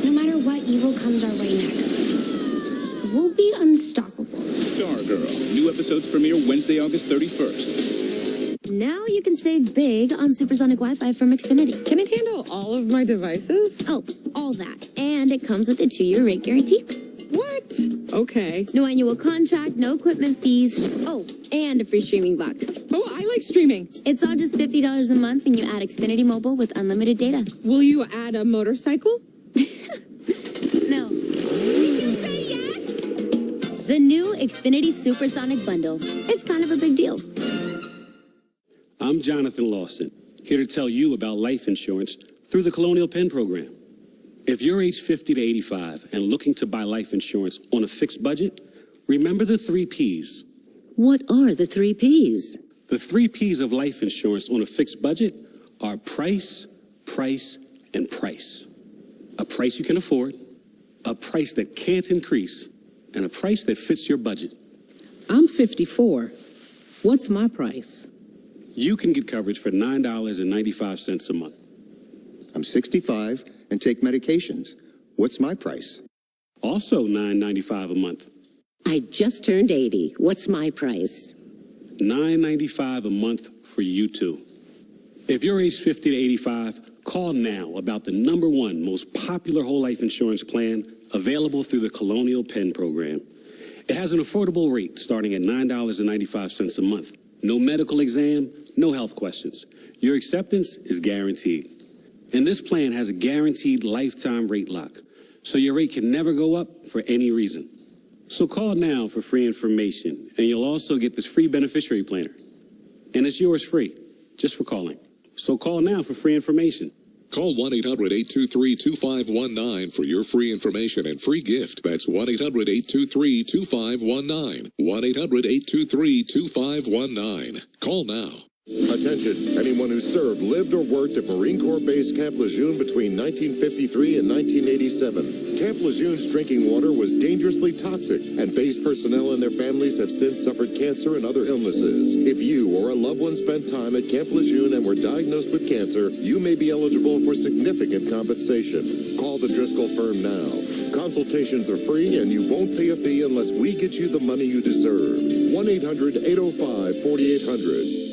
No matter what evil comes our way next, we'll be unstoppable. Stargirl. New episodes premiere Wednesday, August 31st. Now you can save big on supersonic Wi-Fi from Xfinity. Can it handle all of my devices? Oh, all that. And it comes with a 2-year rate guarantee. What? Okay. No annual contract, no equipment fees. Oh, and a free streaming box. Oh, I like streaming. It's all just $50 a month when you add Xfinity Mobile with unlimited data. Will you add a motorcycle? No. Did you say yes? The new Xfinity Supersonic Bundle. It's kind of a big deal. I'm Jonathan Lawson, here to tell you about life insurance through the Colonial Penn program. If you're age 50 to 85 and looking to buy life insurance on a fixed budget, remember the 3 Ps. What are the 3 Ps? The 3 Ps of life insurance on a fixed budget are price, price, and price. A price you can afford, a price that can't increase, and a price that fits your budget. I'm 54. What's my price? You can get coverage for $9.95 a month. I'm 65 and take medications. What's my price? Also $9.95 a month. I just turned 80. What's my price? $9.95 a month for you too. If you're age 50 to 85, call now about the #1 most popular whole life insurance plan available through the Colonial Penn program. It has an affordable rate starting at $9.95 a month. No medical exam, no health questions. Your acceptance is guaranteed. And this plan has a guaranteed lifetime rate lock, so your rate can never go up for any reason. So call now for free information, and you'll also get this free beneficiary planner. And it's yours free, just for calling. So call now for free information. Call 1-800-823-2519 for your free information and free gift. That's 1-800-823-2519. 1-800-823-2519. Call now. Attention, anyone who served, lived, or worked at Marine Corps Base Camp Lejeune between 1953 and 1987. Camp Lejeune's drinking water was dangerously toxic, and base personnel and their families have since suffered cancer and other illnesses. If you or a loved one spent time at Camp Lejeune and were diagnosed with cancer, you may be eligible for significant compensation. Call the Driscoll firm now. Consultations are free, and you won't pay a fee unless we get you the money you deserve. 1-800-805-4800.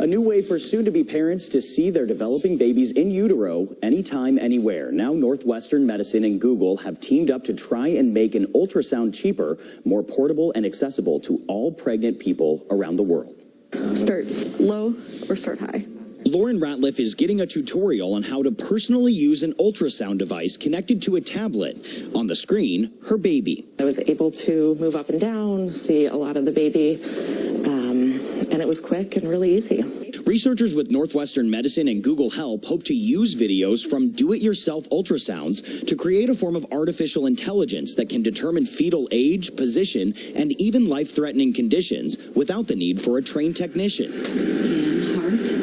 A new way for soon-to-be parents to see their developing babies in utero anytime, anywhere. Now Northwestern Medicine and Google have teamed up to try and make an ultrasound cheaper, more portable, and accessible to all pregnant people around the world. Start low or start high? Lauren Ratliff is getting a tutorial on how to personally use an ultrasound device connected to a tablet. On the screen, her baby. I was able to move up and down, see a lot of the baby, and it was quick and really easy. Researchers with Northwestern Medicine and Google Help hope to use videos from do-it-yourself ultrasounds to create a form of artificial intelligence that can determine fetal age, position, and even life-threatening conditions without the need for a trained technician.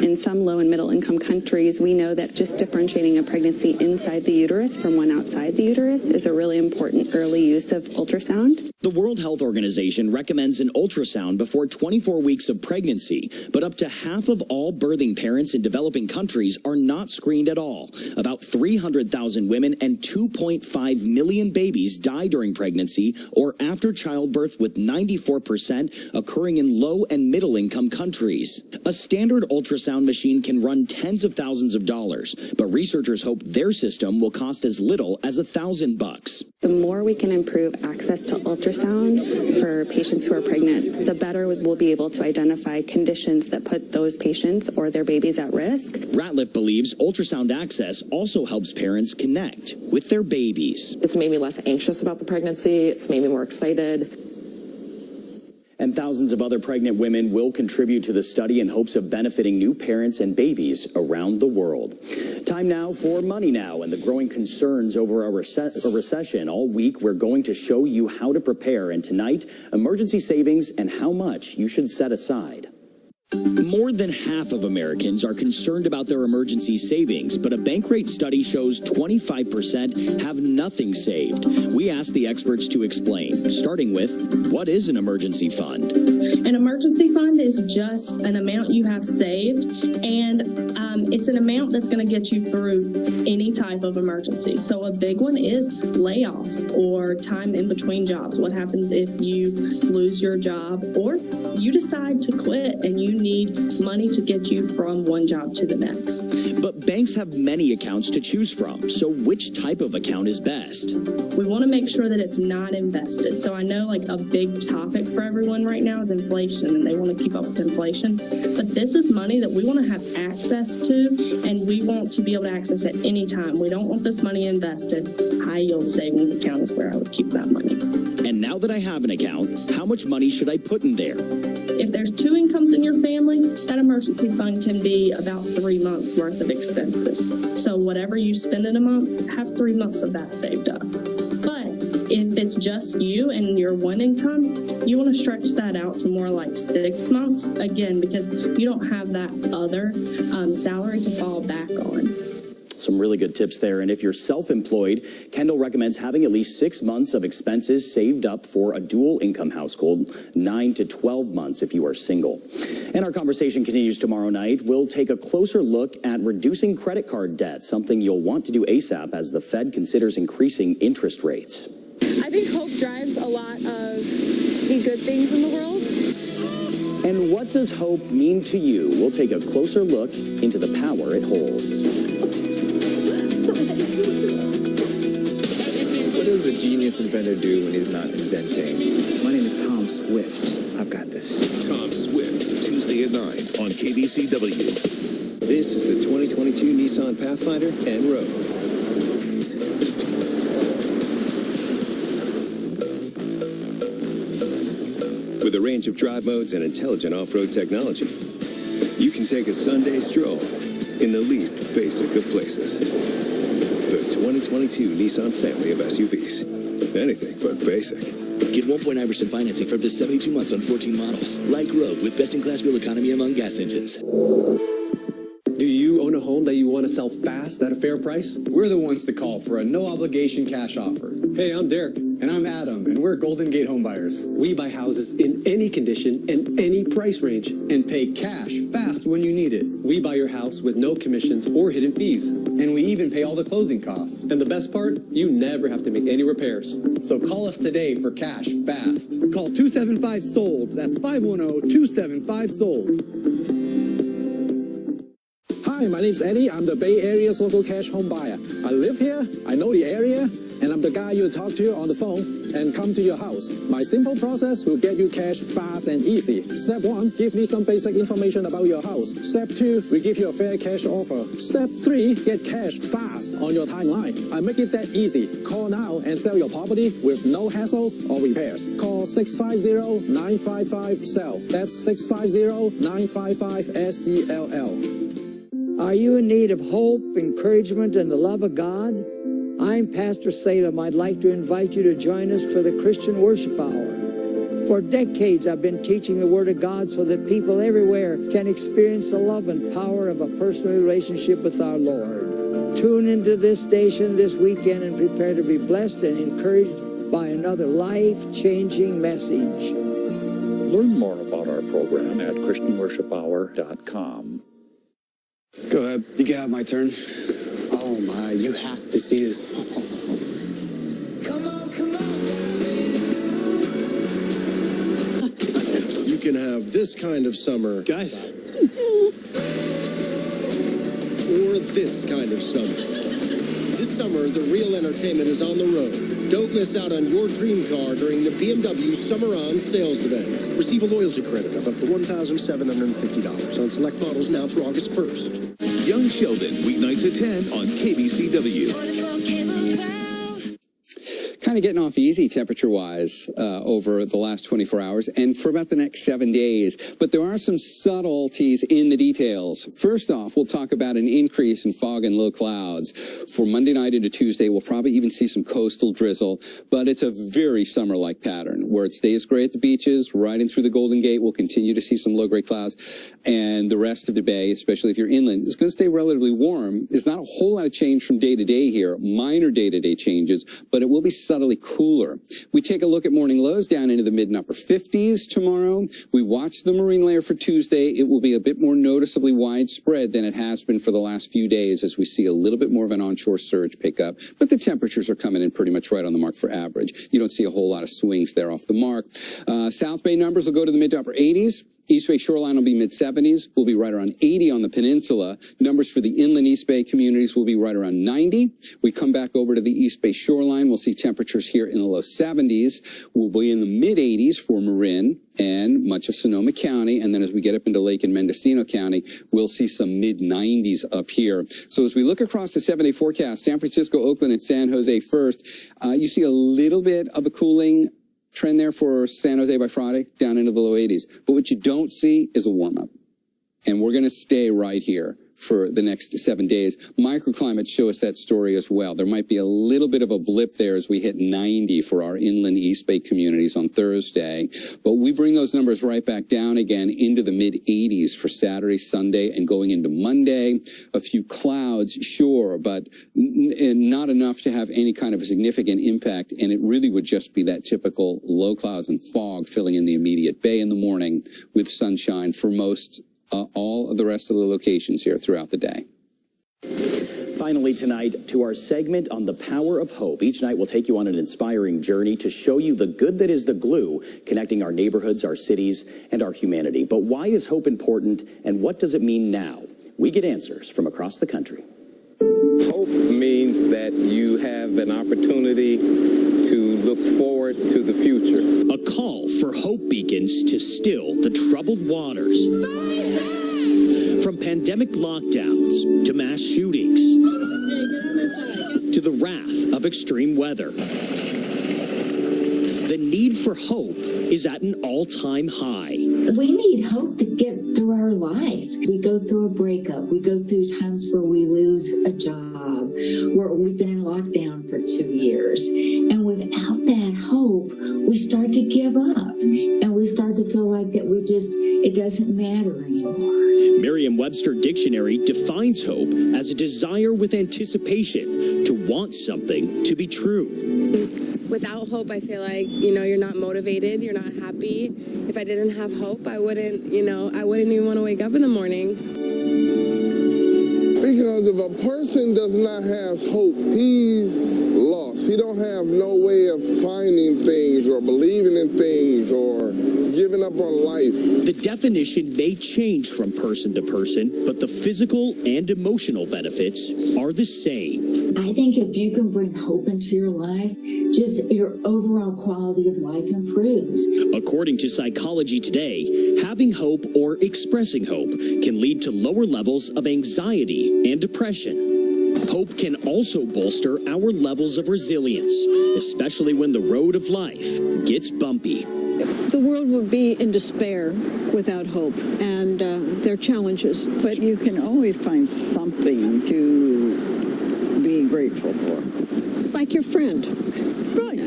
In some low and middle income countries, we know that just differentiating a pregnancy inside the uterus from one outside the uterus is a really important early use of ultrasound. The World Health Organization recommends an ultrasound before 24 weeks of pregnancy, but up to half of all birthing parents in developing countries are not screened at all. About 300,000 women and 2.5 million babies die during pregnancy or after childbirth, with 94% occurring in low and middle income countries. A standard ultrasound machine can run tens of thousands of dollars, but researchers hope their system will cost as little as $1,000. The more we can improve access to ultrasound for patients who are pregnant, the better we'll be able to identify conditions that put those patients or their babies at risk. Ratliff believes ultrasound access also helps parents connect with their babies. It's made me less anxious about the pregnancy. It's made me more excited. And thousands of other pregnant women will contribute to the study in hopes of benefiting new parents and babies around the world. Time now for Money Now and the growing concerns over a recession. All week, we're going to show you how to prepare. And tonight, emergency savings and how much you should set aside. More than half of Americans are concerned about their emergency savings, but a Bankrate study shows 25% have nothing saved. We asked the experts to explain, starting with, what is an emergency fund? An emergency fund is just an amount you have saved, and it's an amount that's going to get you through any type of emergency. So a big one is layoffs or time in between jobs. What happens if you lose your job or you decide to quit and you need money to get you from one job to the next? But banks have many accounts to choose from, so which type of account is best? We want to make sure that it's not invested. So I know like a big topic for everyone right now is inflation, and they want to keep up with inflation. But this is money that we want to have access to, and we want to be able to access at any time. We don't want this money invested. High yield savings account is where I would keep that money. And now that I have an account, how much money should I put in there? If there's 2 incomes in your family, that emergency fund can be about 3 months worth of expenses. So whatever you spend in a month, have 3 months of that saved up. But if it's just you and your one income, you want to stretch that out to more like 6 months, again, because you don't have that other salary to fall back on. Some really good tips there. And if you're self-employed, Kendall recommends having at least 6 months of expenses saved up for a dual income household, 9 to 12 months if you are single. And our conversation continues tomorrow night. We'll take a closer look at reducing credit card debt, something you'll want to do ASAP as the Fed considers increasing interest rates. I think hope drives a lot of the good things in the world. And what does hope mean to you? We'll take a closer look into the power it holds. What does a genius inventor do when he's not inventing? My name is Tom Swift. I've got this. Tom Swift, Tuesday at 9 on KBCW. This is the 2022 Nissan Pathfinder and Rogue. With a range of drive modes and intelligent off-road technology, you can take a Sunday stroll in the least basic of places. The 2022 Nissan family of SUVs. Anything but basic. Get 1.9% financing for up to 72 months on 14 models. Like Rogue with best-in-class fuel economy among gas engines. Do you own a home that you want to sell fast at a fair price? We're the ones to call for a no-obligation cash offer. Hey, I'm Derek. And I'm Adam, and we're Golden Gate home buyers. We buy houses in any condition and any price range. And pay cash fast when you need it. We buy your house with no commissions or hidden fees. And we even pay all the closing costs. And the best part, you never have to make any repairs. So call us today for cash fast. Call 275-SOLD. That's 510-275-SOLD. Hi, my name's Eddie. I'm the Bay Area's local cash home buyer. I live here, I know the area, and I'm the guy you talk to on the phone and come to your house. My simple process will get you cash fast and easy. Step 1, give me some basic information about your house. Step 2, we give you a fair cash offer. Step 3, get cash fast on your timeline. I make it that easy. Call now and sell your property with no hassle or repairs. Call 650-955-SELL. That's 650-955-SELL. Are you in need of hope, encouragement, and the love of God? I'm Pastor Salem. I'd like to invite you to join us for the Christian Worship Hour. For decades, I've been teaching the Word of God so that people everywhere can experience the love and power of a personal relationship with our Lord. Tune into this station this weekend and prepare to be blessed and encouraged by another life-changing message. Learn more about our program at ChristianWorshipHour.com. Go ahead. You can have my turn. Oh my, you have to see this. Come on, come on. You can have this kind of summer. Guys. Or this kind of summer. This summer, the real entertainment is on the road. Don't miss out on your dream car during the BMW Summer On sales event. Receive a loyalty credit of up to $1,750 on select models now through August 1st. Young Sheldon, weeknights at 10 on KBCW. Kind of getting off easy temperature-wise over the last 24 hours and for about the next 7 days. But there are some subtleties in the details. First off, we'll talk about an increase in fog and low clouds. For Monday night into Tuesday, we'll probably even see some coastal drizzle. But it's a very summer-like pattern where it stays gray at the beaches, right in through the Golden Gate. We'll continue to see some low-grade clouds. And the rest of the bay, especially if you're inland, is going to stay relatively warm. There's not a whole lot of change from day to day here, minor day-to-day changes, but it will be subtly cooler. We take a look at morning lows down into the mid and upper 50s tomorrow. We watch the marine layer for Tuesday. It will be a bit more noticeably widespread than it has been for the last few days as we see a little bit more of an onshore surge pick up. But the temperatures are coming in pretty much right on the mark for average. You don't see a whole lot of swings there off the mark. South Bay numbers will go to the mid to upper 80s. East Bay shoreline will be mid-70s. We'll be right around 80 on the peninsula. Numbers for the inland East Bay communities will be right around 90. We come back over to the East Bay shoreline. We'll see temperatures here in the low 70s. We'll be in the mid-80s for Marin and much of Sonoma County. And then as we get up into Lake and Mendocino County, we'll see some mid-90s up here. So as we look across the 7-day forecast, San Francisco, Oakland, and San Jose first, you see a little bit of a cooling trend there for San Jose by Friday, down into the low 80s. But what you don't see is a warm-up. And we're going to stay right here for the next 7 days. Microclimates show us that story as well. There might be a little bit of a blip there as we hit 90 for our inland East Bay communities on Thursday. But we bring those numbers right back down again into the mid-80s for Saturday, Sunday, and going into Monday. A few clouds, sure, but not enough to have any kind of a significant impact. And it really would just be that typical low clouds and fog filling in the immediate bay in the morning with sunshine for most all of the rest of the locations here throughout the day. Finally tonight, to our segment on the power of hope. Each night we'll take you on an inspiring journey to show you the good that is the glue connecting our neighborhoods, our cities, and our humanity. But why is hope important, and what does it mean now? We get answers from across the country. Hope means that you have an opportunity to look forward to the future. A call for hope beacons to still the troubled waters. From pandemic lockdowns to mass shootings to the wrath of extreme weather. The need for hope is at an all-time high. We need hope to get through our life. We go through a breakup. We go through times where we lose a job, where we've been in lockdown for 2 years. And without that hope, we start to give up. And we start to feel like that it doesn't matter anymore. Merriam-Webster Dictionary defines hope as a desire with anticipation to want something to be true. Without hope, I feel like, you're not motivated, you're not happy. If I didn't have hope, I wouldn't even want to wake up in the morning. Because if a person does not have hope, he's lost. He don't have no way of finding things or believing in things or giving up on life. The definition may change from person to person, but the physical and emotional benefits are the same. I think if you can bring hope into your life, just your overall quality of life improves. According to Psychology Today, having hope or expressing hope can lead to lower levels of anxiety and depression. Hope can also bolster our levels of resilience, especially when the road of life gets bumpy. The world would be in despair without hope, and there are challenges. But you can always find something to be grateful for. Like your friend. Right.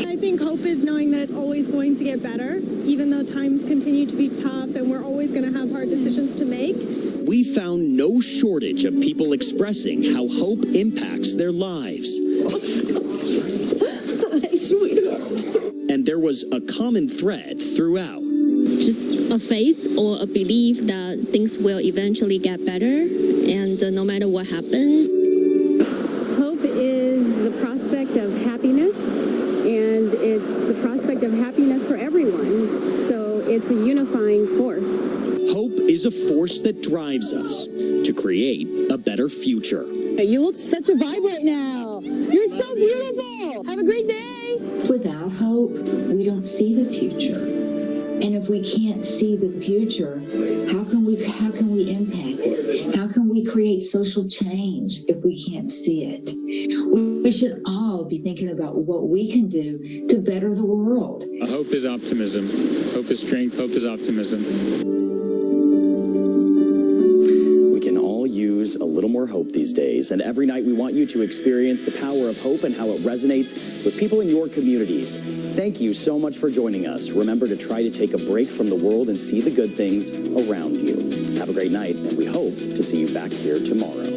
I think hope is knowing that it's always going to get better, even though times continue to be tough and we're always going to have hard decisions to make. We found no shortage of people expressing how hope impacts their lives. Sweetheart. And there was a common thread throughout. Just a faith or a belief that things will eventually get better, and no matter what happens. Hope is the prospect of happiness, and it's the prospect of happiness for everyone. So it's a unifying force. Hope is a force that drives us to create a better future. You look such a vibe right now. You're so beautiful. Have a great day. Without hope, we don't see the future. And if we can't see the future, how can we impact it? How can we create social change if we can't see it? We should all be thinking about what we can do to better the world. Hope is optimism. Hope is strength. Hope is optimism. Use a little more hope these days, and every night we want you to experience the power of hope and how it resonates with people in your communities. Thank you so much for joining us. Remember to try to take a break from the world and see the good things around you. Have a great night, and we hope to see you back here tomorrow.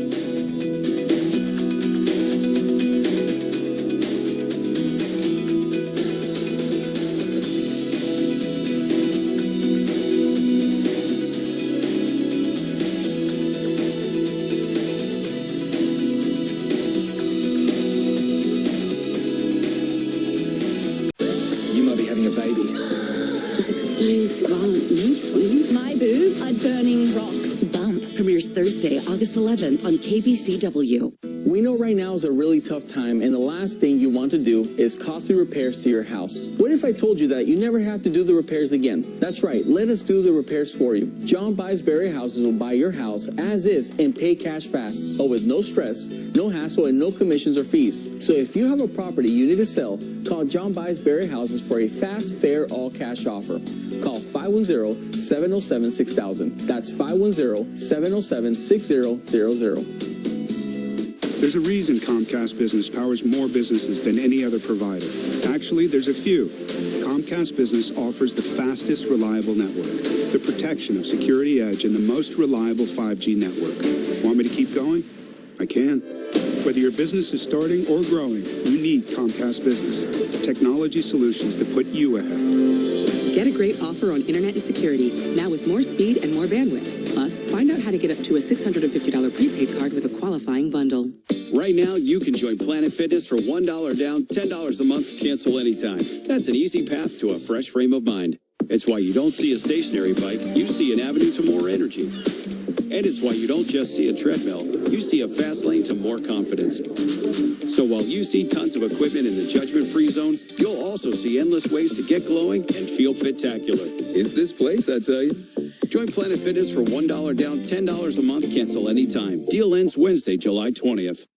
Mood swings. My boobs are burning rocks. Bump premieres Thursday, August 11th on KBCW. We know right now is a really tough time, and the last thing you want to do is costly repairs to your house. What if I told you that you never have to do the repairs again? That's right, let us do the repairs for you. John Buys Barrier Houses will buy your house as is and pay cash fast, but with no stress, no hassle, and no commissions or fees. So if you have a property you need to sell, call John Buys Barrier Houses for a fast, fair, all-cash offer. Call 510-707-6000. That's 510-707-6000. There's a reason Comcast Business powers more businesses than any other provider. Actually, there's a few. Comcast Business offers the fastest, reliable network, the protection of Security Edge, and the most reliable 5G network. Want me to keep going? I can. Whether your business is starting or growing, you need Comcast Business. Technology solutions that put you ahead. Get a great offer on internet and security, now with more speed and more bandwidth. Plus, find out how to get up to a $650 prepaid card with a qualifying bundle. Right now, you can join Planet Fitness for $1 down, $10 a month, cancel anytime. That's an easy path to a fresh frame of mind. It's why you don't see a stationary bike, you see an avenue to more energy. And it's why you don't just see a treadmill, you see a fast lane to more confidence. So while you see tons of equipment in the judgment-free zone, you'll also see endless ways to get glowing and feel fit-tacular. It's this place, I tell you. Join Planet Fitness for $1 down, $10 a month, cancel anytime. Deal ends Wednesday, July 20th.